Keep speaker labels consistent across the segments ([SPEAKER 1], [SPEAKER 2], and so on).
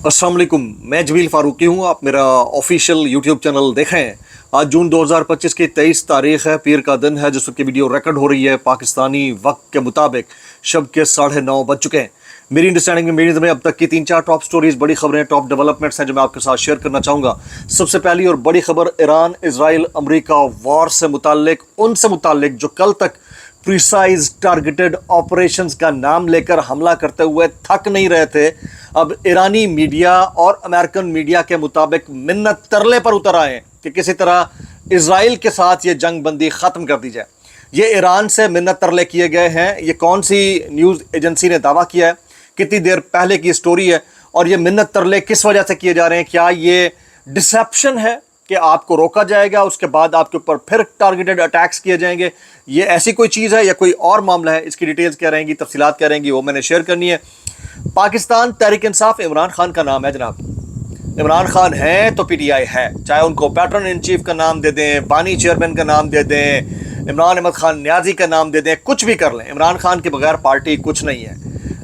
[SPEAKER 1] अस्सलाम वालेकुम, मैं जमील फारूकी हूँ। आप मेरा ऑफिशियल यूट्यूब चैनल देखें। आज जून 2025 की 23 तारीख है, पीर का दिन है, जिस वक्त की वीडियो रिकॉर्ड हो रही है पाकिस्तानी वक्त के मुताबिक शब के 9:30 बज चुके हैं। मेरी अंडरस्टैंडिंग में मेरी में अब तक की 3-4 टॉप स्टोरीज, बड़ी खबरें, टॉप डेवलपमेंट्स हैं जो मैं आपके साथ शेयर करना चाहूँगा। सबसे पहली और बड़ी खबर ईरान, इजराइल, अमरीका वॉर से मुताल्लिक, उनसे मुताल्लिक जो कल तक प्रिसाइज टारगेटेड ऑपरेशंस का नाम लेकर हमला करते हुए थक नहीं रहे थे, अब ईरानी मीडिया और अमेरिकन मीडिया के मुताबिक मिन्नत तरले पर उतर आए हैं कि किसी तरह इजराइल के साथ ये जंग बंदी ख़त्म कर दी जाए। ये ईरान से मिन्नत तरले किए गए हैं। ये कौन सी न्यूज़ एजेंसी ने दावा किया है, कितनी देर पहले की स्टोरी है, और ये मिन्नत तरले किस वजह से किए जा रहे हैं? क्या ये डिसेप्शन है कि आपको रोका जाएगा, उसके बाद आपके ऊपर फिर टारगेटेड अटैक्स किए जाएंगे? ये ऐसी कोई चीज़ है या कोई और मामला है? इसकी डिटेल्स क्या रहेंगी, तफसीलात क्या रहेंगी, वो मैंने शेयर करनी है। पाकिस्तान तहरीक इंसाफ इमरान खान का नाम है जनाब। इमरान खान है तो पीटीआई है, चाहे उनको पैटर्न इन चीफ का नाम दे दें, बानी चेयरमैन का नाम दे दें, इमरान अहमद खान न्याजी का नाम दे दें, कुछ भी कर लें, इमरान खान के बगैर पार्टी कुछ नहीं है।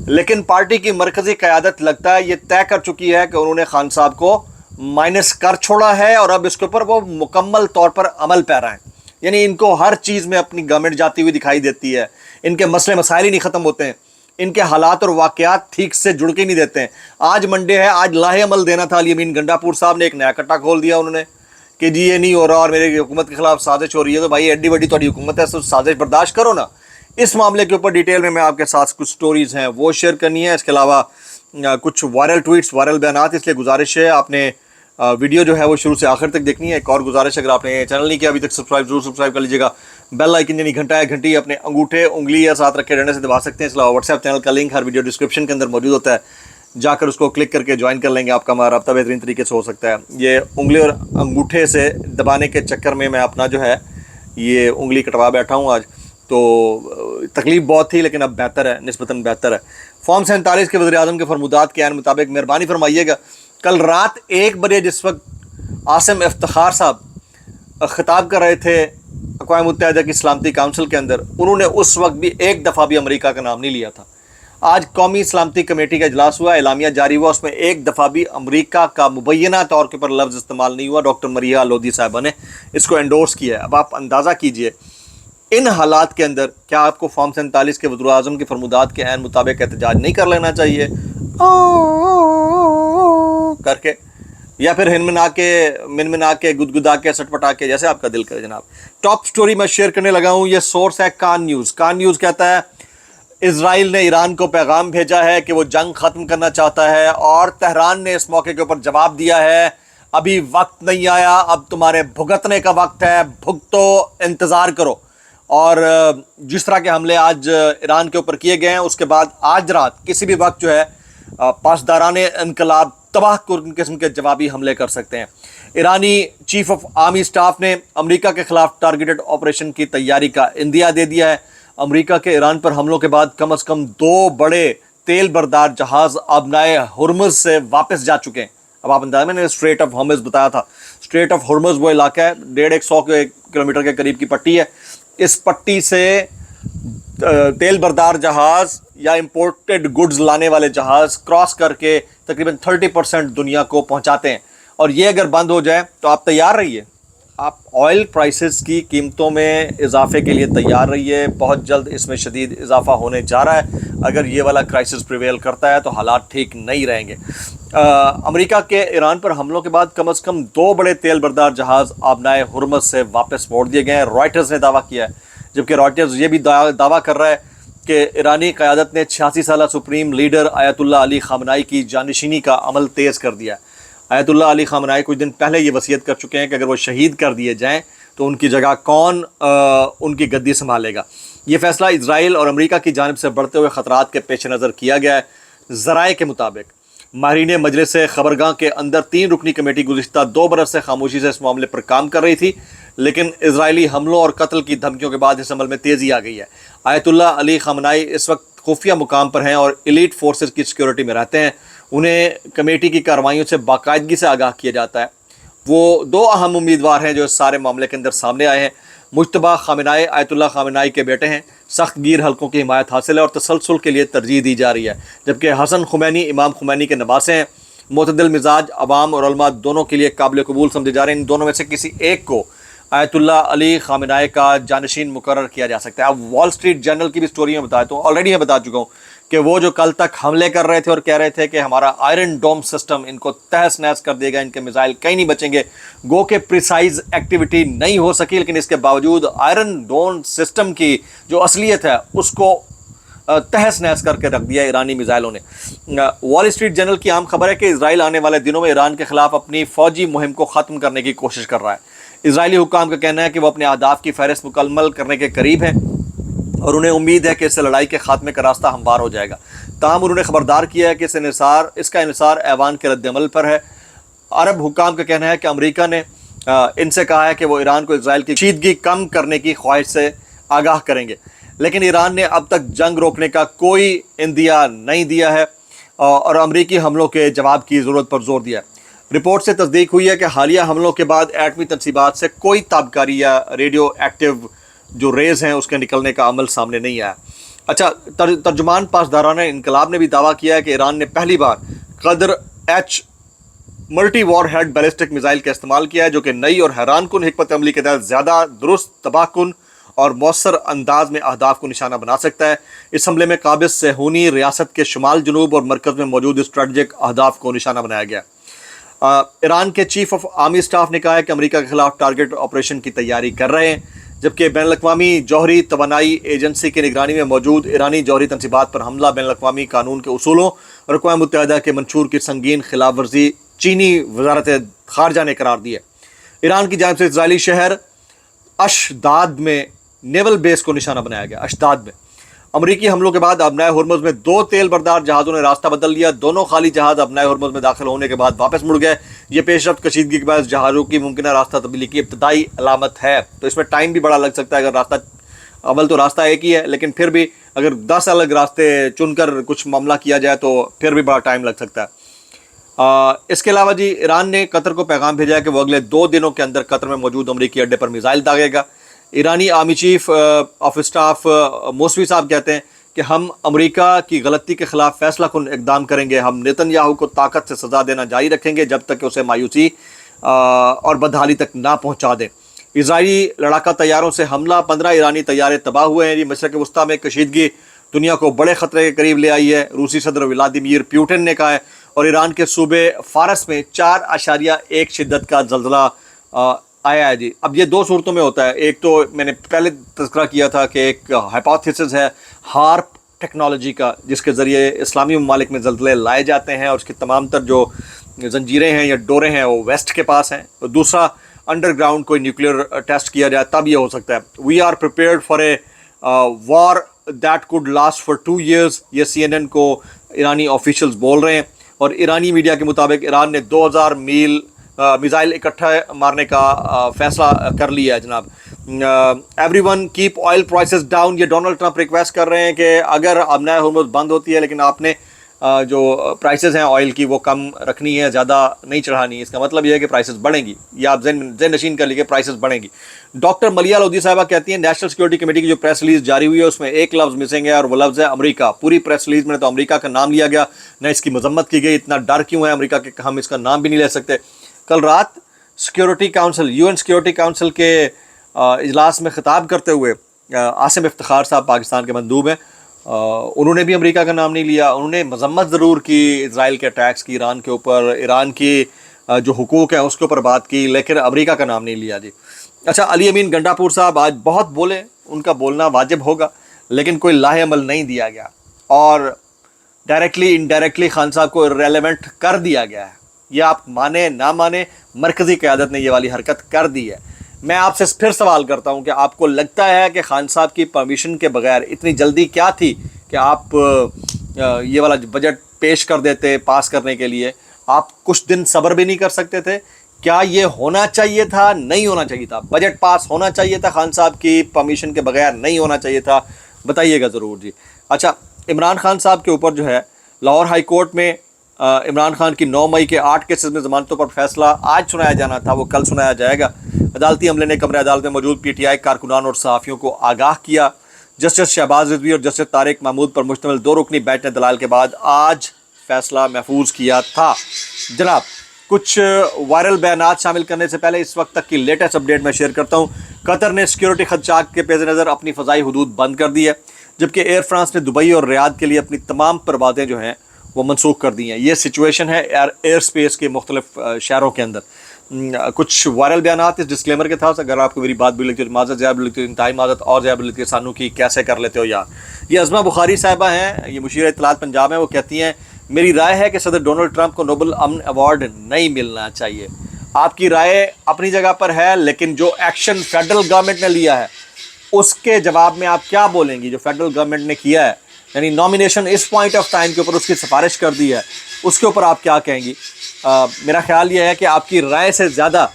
[SPEAKER 1] लेकिन पार्टी की मरकज़ी क़यादत लगता है ये तय कर चुकी है कि उन्होंने खान साहब को माइनस कर छोड़ा है और अब इसके ऊपर वो मुकम्मल तौर पर अमल पैरा है। यानी इनको हर चीज़ में अपनी गवर्नमेंट जाती हुई दिखाई देती है। इनके मसले मसाइल ही नहीं ख़त्म होते हैं, इनके हालात और वाक़यात ठीक से जुड़ के नहीं देते हैं। आज मंडे है, आज लाहे अमल देना था। अली अमीन गंडापुर साहब ने एक नया कट्टा खोल दिया उन्होंने कि जी ये नहीं हो रहा और मेरी हुकूमत के खिलाफ साजिश हो रही है। तो भाई एड्डी बड़ी थोड़ी हुकूमत है, तो साजिश बर्दाश्त करो ना। इस मामले के ऊपर डिटेल में मैं आपके साथ कुछ स्टोरीज़ हैं वो शेयर करनी है। इसके अलावा कुछ वायरल ट्वीट्स, वायरल बयानात, इसलिए गुजारिश है आपने वीडियो जो है वो शुरू से आखिर तक देखनी है। एक और गुजारिश, अगर आपने चैनल नहीं किया अभी तक सब्सक्राइब जरूर सब्सक्राइब कर लीजिएगा। बेल आइकन यानी घंटा या घंटी अपने अंगूठे, उंगली या साथ रखे रहने से दबा सकते हैं। इसके अलावा व्हाट्सएप चैनल का लिंक हर वीडियो डिस्क्रिप्शन के अंदर मौजूद होता है, जाकर उसको क्लिक करके ज्वाइन कर लेंगे। आपका हमारा रब्ता बेहतरीन तरीके से हो सकता है। ये उंगली और अंगूठे से दबाने के चक्कर में मैं अपना जो है ये उंगली कटवा बैठा हूँ आज, तो तकलीफ बहुत थी, लेकिन अब बेहतर है, निस्बतन बेहतर है। फॉर्म 47 के वज़ीर-ए-आज़म के फरमुदात के मुताबिक मेहरबानी फरमाइएगा, कल रात 1 बजे जिस वक्त आसिम इफ्तिखार साहब ख़िताब कर रहे थे अक़वाम मुत्तहिदा की सलामती काउंसिल के अंदर, उन्होंने उस वक्त भी एक दफ़ा भी अमेरिका का नाम नहीं लिया था। आज कौमी सलामती कमेटी का इजलास हुआ, एलामिया जारी हुआ, उसमें एक दफ़ा भी अमेरिका का मुबैना तौर के ऊपर लफ्ज़ इस्तेमाल नहीं हुआ। डॉक्टर मरिया लोधी साहिबा ने इसको एंडोर्स किया है। अब आप अंदाज़ा कीजिए इन हालात के अंदर क्या आपको फॉर्म 47 के वज़ीर-ए-आज़म के फरमुदात के मुताबिक एहतजाज नहीं कर लेना चाहिए करके, या फिर मिनमिना के गुदगुदा के सटपटा के, जैसे आपका दिल करे जनाब। टॉप स्टोरी मैं शेयर करने लगा हूँ। ये सोर्स है कान न्यूज़। कान न्यूज़ कहता है इजराइल ने ईरान को पैगाम भेजा है कि वो जंग ख़त्म करना चाहता है, और तेहरान ने इस मौके के ऊपर जवाब दिया है अभी वक्त नहीं आया, अब तुम्हारे भुगतने का वक्त है, भुगतो, इंतज़ार करो। और जिस तरह के हमले आज ईरान के ऊपर किए गए हैं, उसके बाद आज रात किसी भी वक्त जो है पासदाराने इनकलाब तबाह किस्म के जवाबी हमले कर सकते हैं। ईरानी चीफ ऑफ आर्मी स्टाफ ने अमेरिका के खिलाफ टारगेटेड ऑपरेशन की तैयारी का इंदिया दे दिया है। अमेरिका के ईरान पर हमलों के बाद कम से कम 2 बड़े तेल बरदार जहाज़ आबनाए हुर्मुज़ से वापस जा चुके हैं। अब आप अंदाज़ा, मैंने स्ट्रेट ऑफ हॉर्मुज़ बताया था। स्ट्रेट ऑफ हुर्मुज़ वो इलाका है, 150 किलोमीटर के करीब की पट्टी है। इस पट्टी से तेल बरदार जहाज़ या इंपोर्टेड गुड्स लाने वाले जहाज़ क्रॉस करके तकरीबन 30% दुनिया को पहुंचाते हैं। और ये अगर बंद हो जाए तो आप तैयार रहिए, आप ऑयल प्राइसेस की कीमतों में इजाफे के लिए तैयार रहिए। बहुत जल्द इसमें शदीद इजाफा होने जा रहा है। अगर ये वाला क्राइसिस प्रिवेल करता है तो हालात ठीक नहीं रहेंगे। अमेरिका के ईरान पर हमलों के बाद कम से कम 2 बड़े तेल बरदार जहाज़ आबनाए हुर्मुज़ से वापस मोड़ दिए गए हैं। रॉयटर्स ने दावा किया है, जबकि रॉयटर्स ये भी दावा कर रहा है कि ईरानी क़यादत ने 86 साला सुप्रीम लीडर आयतुल्लाह अली ख़ामनाई की जानशिनी का अमल तेज़ कर दिया। आयतुल्लाह अली ख़ामनाई कुछ दिन पहले ये वसीयत कर चुके हैं कि अगर वो शहीद कर दिए जाएँ तो उनकी जगह कौन उनकी गद्दी संभालेगा। ये फ़ैसला इजराइल और अमेरिका की जानिब से बढ़ते हुए ख़तरात के पेश नज़र किया गया है। ज़राए के मुताबिक माहिरीन मजलिस ख़बरगाह के अंदर 3 रुकनी कमेटी गुज़िश्ता 2 बरस से खामोशी से इस मामले पर काम कर रही थी, लेकिन इजरायली हमलों और कत्ल की धमकियों के बाद इस अमल में तेज़ी आ गई है। आयतुल्लाह अली ख़ामनाई इस वक्त खुफिया मुकाम पर हैं और एलीट फोर्सेस की सिक्योरिटी में रहते हैं। उन्हें कमेटी की कार्रवाइयों से बाकायदगी से आगाह किया जाता है। वो 2 अहम उम्मीदवार हैं जो इस सारे मामले के अंदर सामने आए हैं। मुज्तबा ख़ामनाई आयतुल्लाह ख़ामनाई के बेटे हैं। सख्त गिर हलकों की हिमायत हासिल है और तसलसल के लिए तरजीह दी जा रही है, जबकि हसन खुमैनी इमाम खुमैनी के नवासे हैं। मुतदिल मिजाज अवाम और उलमा दोनों के लिए काबिल कबूल समझे जा रहे हैं। इन दोनों में से किसी एक को आयतुल्लाह अली खामेनाई का जानशीन मुकर्रर किया जा सकता है। अब वॉल स्ट्रीट जर्नल की भी स्टोरी में बताया, तो ऑलरेडी मैं बता चुका हूँ कि वो जो कल तक हमले कर रहे थे और कह रहे थे कि हमारा आयरन डोम सिस्टम इनको तहस नहस कर देगा, इनके मिसाइल कहीं नहीं बचेंगे, गो के प्रिसाइज एक्टिविटी नहीं हो सकी, लेकिन इसके बावजूद आयरन डोम सिस्टम की जो असलियत है उसको तहस नहस करके रख दिया ईरानी मिसाइलों ने। वॉल स्ट्रीट जर्नल की आम खबर है कि इजराइल आने वाले दिनों में ईरान के खिलाफ अपनी फौजी मुहिम को ख़त्म करने की कोशिश कर रहा है। इजरायली हुक्काम का कहना है कि वो अपने अहदाफ की फहरिस्त मुकम्मल करने के करीब है और उन्हें उम्मीद है कि इससे लड़ाई के खात्मे का रास्ता हमवार हो जाएगा। ताहम उन्होंने खबरदार किया है कि इसका इन्हिसार ऐवान के रद्द-ए-अमल पर है। अरब हुक्काम का कहना है कि अमेरिका ने इनसे कहा है कि वो ईरान को इजराइल की कशीदगी कम करने की ख्वाहिश से आगाह करेंगे, लेकिन ईरान ने अब तक जंग रोकने का कोई इंदिया नहीं दिया है और अमरीकी हमलों के जवाब की ज़रूरत पर जोर दिया है। रिपोर्ट से तस्दीक हुई है कि हालिया हमलों के बाद एटमी तनसीबात से कोई ताबकारी या रेडियो एक्टिव जो रेज़ हैं उसके निकलने का अमल सामने नहीं आया। अच्छा, तर्जुमान पासदारान इनकलाब ने भी दावा किया है कि ईरान ने पहली बार कदर H multi war head ballistic missile का इस्तेमाल किया है, जो कि नई और हैरानकुन हिकमत अमली के तहत ज़्यादा दुरुस्त, तबाहकुन और मौसर अंदाज में अहदाफ को निशाना बना सकता है। इस हमले में काबिज़ सेहूनी रियासत के शुमाल, जनूब और मरकज़ में मौजूद स्ट्रेटजिक अहदाफ को निशाना बनाया गया। ईरान के चीफ ऑफ आर्मी स्टाफ ने कहा है कि अमेरिका के खिलाफ टारगेट ऑपरेशन की तैयारी कर रहे हैं, जबकि बैनुल-अक़वामी जौहरी तवानाई एजेंसी की निगरानी में मौजूद ईरानी जौहरी तनसीबात पर हमला बैनुल-अक़वामी कानून के उसूलों और अक़वाम मुत्तहिदा के मंशूर की संगीन खिलाफ वर्जी चीनी वज़ारत ख़ारजा ने करार दी है। ईरान की जानिब से इजरायली शहर अशदाद में नेवल बेस को निशाना बनाया गया। अशदाद में अमरीकी हमलों के बाद अबनाए हुर्मुज़ में 2 तेल बरदार जहाज़ों ने रास्ता बदल लिया। दोनों खाली जहाज़ अबनाए हुर्मुज़ में दाखिल होने के बाद वापस मुड़ गए। ये पेशरफ्त कशीदगी के बाद जहाज़ों की मुमकिन रास्ता तब्दीली की इब्तदाई अलामत है। तो इसमें टाइम भी बड़ा लग सकता है। अगर रास्ता अव्वल तो रास्ता एक ही है, लेकिन फिर भी अगर 10 अलग रास्ते चुनकर कुछ मामला किया जाए तो फिर भी बड़ा टाइम लग सकता है। इसके अलावा जी ईरान ने कतर को पैगाम भेजा है कि वो अगले 2 दिनों के अंदर कतर में मौजूद अमरीकी अड्डे पर मिसाइल दागेगा। ईरानी army chief of staff Mousavi साहब कहते हैं कि हम अमेरिका की गलती के खिलाफ फैसला कुन इकदाम करेंगे। हम नेतन्याहू को ताकत से सज़ा देना जारी रखेंगे जब तक कि उसे मायूसी और बदहाली तक ना पहुंचा दें। इजरायली लड़ाका तैयारों से हमला, 15 ईरानी तैयारे तबाह हुए हैं। ये मशरक़ वस्ता में कशीदगी दुनिया को बड़े ख़तरे के करीब ले आई है, रूसी सदर व्लादिमीर पुतिन ने कहा है। और ईरान के सूबे फारस में 4.1 शिद्दत का ज़ल्ज़ला आया है जी। अब ये 2 सूरतों में होता है। एक तो मैंने पहले तज़किरा किया था कि एक हाइपोथेसिस है हार्प टेक्नोलॉजी का, जिसके ज़रिए इस्लामी ममालिक में ज़ल्ज़ले लाए जाते हैं और उसकी तमाम तर जो जंजीरें हैं या डोरें हैं वो वेस्ट के पास हैं। और दूसरा, अंडरग्राउंड कोई न्यूक्लियर टेस्ट किया जाए तब ये हो सकता है। We are prepared for a war that could last for 2 years, ये CNN को ईरानी ऑफिशियल्स बोल रहे हैं। और ईरानी मीडिया के मुताबिक ईरान ने 2000 मील मिसाइल इकट्ठा मारने का फैसला कर लिया है जनाब। Everyone keep oil prices down, ये डोनाल्ड ट्रंप रिक्वेस्ट कर रहे हैं कि अगर अबनाए हुर्मुज़ बंद होती है लेकिन आपने जो प्राइसेस हैं ऑयल की वो कम रखनी है, ज़्यादा नहीं चढ़ानी है। इसका मतलब ये है कि प्राइसेस बढ़ेंगी, या आप ज़हन नशीन कर लीजिए, प्राइसेस बढ़ेंगी। डॉक्टर मलिया लोधी साहबा कहती हैं नेशनल सिक्योरिटी कमेटी की जो प्रेस रिलीज जारी हुई है उसमें एक लफ्ज़ मिसिंग है और वो लफ्ज़ है अमेरिका। पूरी प्रेस रिलीज में तो अमेरिका का नाम लिया गया, न इसकी मजम्मत की गई। इतना डर क्यों है अमेरिका के, हम इसका नाम भी नहीं ले सकते। कल रात security council, UN security council के इजलास में ख़िताब करते हुए आसिम इफ्तिखार साहब पाकिस्तान के मंदूब हैं, उन्होंने भी अमेरिका का नाम नहीं लिया। उन्होंने मजम्मत ज़रूर की इजराइल के अटैक्स की ईरान के ऊपर, ईरान की जो हुकूक है उसके ऊपर बात की, लेकिन अमेरिका का नाम नहीं लिया जी। अच्छा, अली अमीन गंडापुर साहब आज बहुत बोले, उनका बोलना वाजिब होगा, लेकिन कोई लाहे अमल नहीं दिया गया और डायरेक्टली इनडायरेक्टली खान साहब को इर्रेलेवेंट कर दिया गया है। ये आप माने ना माने, मरकज़ी क़यादत ने ये वाली हरकत कर दी है। मैं आपसे फिर सवाल करता हूँ कि आपको लगता है कि खान साहब की परमिशन के बगैर इतनी जल्दी क्या थी कि आप ये वाला बजट पेश कर देते पास करने के लिए? आप कुछ दिन सब्र भी नहीं कर सकते थे? क्या ये होना चाहिए था, नहीं होना चाहिए था? बजट पास होना चाहिए था खान साहब की परमिशन के बगैर, नहीं होना चाहिए था? बताइएगा ज़रूर जी। अच्छा, इमरान खान साहब के ऊपर जो है लाहौर हाई कोर्ट में इमरान खान की 9 मई के 8 केसेस में ज़मानतों पर फैसला आज सुनाया जाना था, वो कल सुनाया जाएगा। अदालती अमले ने कमरे अदालत में मौजूद PTI कारकुनान और सहाफ़ियों को आगाह किया। जस्टिस शहबाज रिजवी और जस्टिस तारिक महमूद पर मुश्तमिल 2 रुकनी बेंच ने दलाल के बाद आज फैसला महफूज किया था। जनाब, कुछ वायरल बयानात शामिल करने से पहले इस वक्त तक की लेटेस्ट अपडेट मैं शेयर करता हूँ। कतर ने सिक्योरिटी खदशात के पेश नज़र अपनी फ़ज़ाई हदूद बंद कर दी है, जबकि एयर फ्रांस ने दुबई और रियाद के लिए अपनी तमाम परवाज़ें जो हैं वो मनसूख कर दी हैं। ये सिचुएशन है एयर स्पेस के मुख्तलिफ शहरों के अंदर। कुछ वायरल बयानात इस डिस्क्लेमर के था। अगर आपको मेरी बात भी लगती है माजत ज़्यादा लगती है, इंतहाई माजत और ज़्यादा लगती है, सानू की कैसे कर लेते हो यार। ये अज़मा बुखारी साहिबा हैं, ये मुशीर इत्तलात पंजाब हैं। वो कहती हैं, मेरी राय है कि सदर डोनाल्ड ट्रंप को नोबल अमन अवार्ड नहीं मिलना चाहिए। आपकी राय अपनी जगह पर है, लेकिन जो एक्शन फेडरल गवर्नमेंट ने लिया है उसके जवाब में आप क्या बोलेंगी? जो फेडरल गवर्नमेंट ने किया है, यानी नॉमिनेशन इस पॉइंट ऑफ टाइम के ऊपर उसकी सिफारिश कर दी है, उसके ऊपर आप क्या कहेंगी? मेरा ख्याल ये है कि आपकी राय से ज़्यादा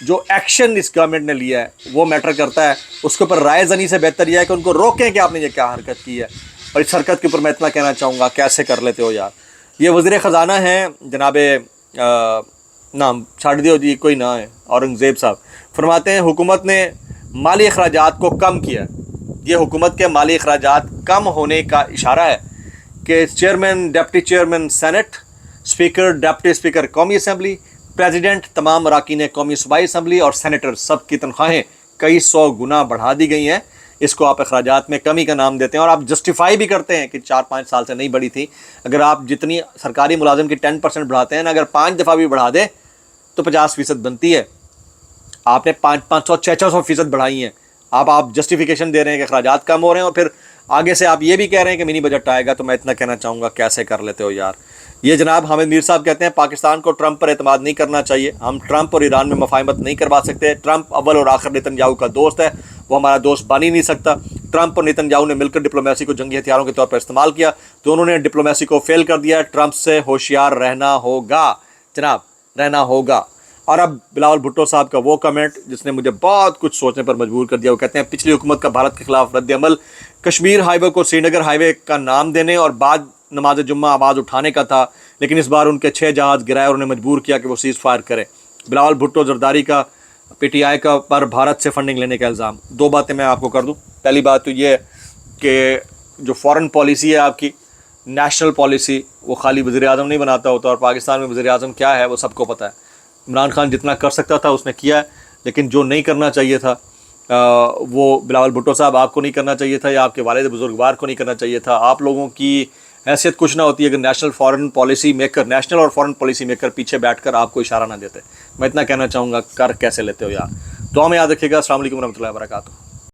[SPEAKER 1] जो एक्शन इस गवर्नमेंट ने लिया है वो मैटर करता है। उसके ऊपर राय जनी से बेहतर यह है कि उनको रोकें कि आपने ये क्या हरकत की है। और इस हरकत के ऊपर मैं इतना कहना चाहूँगा, कैसे कर लेते हो यार। ये वज़ीर ख़जाना हैं जनाबे नाम छाड़ दियो जी, कोई ना है, औरंगज़ेब साहब फरमाते हैं हुकूमत ने माली अखराजात को कम किया। ये हुकूमत के माली अखराजात कम होने का इशारा है कि chairman, deputy chairman senate, speaker, deputy speaker कौमी असम्बली, प्रेसिडेंट, तमाम अरकान कौमी सूबाई असम्बली और सेनेटर सब की तनख्वाहें कई 100 गुना बढ़ा दी गई हैं। इसको आप अखराजात में कमी का नाम देते हैं और आप जस्टिफाई भी करते हैं कि 4-5 साल से नहीं बढ़ी थी। अगर आप जितनी सरकारी मुलाजिम की 10% बढ़ाते हैं ना, अगर 5 दफ़ा भी बढ़ा दें तो 50% बनती है। आपने 500-600% बढ़ाई हैं। आप जस्टिफिकेशन दे रहे हैं कि अखराजात कम हो रहे हैं और फिर आगे से आप ये भी कह रहे हैं कि मिनी बजट आएगा। तो मैं इतना कहना चाहूँगा, कैसे कर लेते हो यार। ये जनाब हामिद मीर साहब कहते हैं पाकिस्तान को ट्रंप पर एतमाद नहीं करना चाहिए। हम ट्रंप और ईरान में मफाहमत नहीं करवा सकते। ट्रंप अव्वल और आखिर नेतन्याहू का दोस्त है, वो हमारा दोस्त बन ही नहीं सकता। ट्रंप और नेतन्याहू ने मिलकर डिप्लोमेसी को जंगी हथियारों के तौर पर इस्तेमाल किया, दोनों ने डिप्लोमेसी को फेल कर दिया। ट्रंप से होशियार रहना होगा जनाब, रहना होगा। और अब बिलावल भुट्टो साहब का वो कमेंट जिसने मुझे बहुत कुछ सोचने पर मजबूर कर दिया। वो कहते हैं पिछली हुकूमत का भारत के खिलाफ रद्द अमल कश्मीर हाईवे को श्रीनगर हाईवे का नाम देने और बाद नमाज जुम्मा आवाज़ उठाने का था, लेकिन इस बार उनके 6 जहाज़ गिराए और उन्हें मजबूर किया कि वो सीज़ फायर करें। बिलावल भुट्टो जरदारी का PTI का पर भारत से फंडिंग लेने का इल्ज़ाम। 2 बातें मैं आपको कर दूं। पहली बात तो ये कि जो फ़ॉरेन पॉलिसी है आपकी, नेशनल पॉलिसी, वो खाली वज़ीर आज़म नहीं बनाता होता, और पाकिस्तान में वज़ीर आज़म क्या है वो सबको पता है। इमरान खान जितना कर सकता था उसने किया है, लेकिन जो नहीं करना चाहिए था वो बिलावल भुट्टो साहब आपको नहीं करना चाहिए था, या आपके वालिद बुजुर्गवार को नहीं करना चाहिए था। आप लोगों की हैसियत कुछ ना होती अगर नेशनल और फॉरेन पॉलिसी मेकर पीछे बैठकर आपको इशारा ना देते। मैं इतना कहना चाहूँगा, कर कैसे लेते हो यार। दुआ में याद रखिएगा। अस्सलाम वालेकुम रहमतुल्लाहि व बरकातुहू।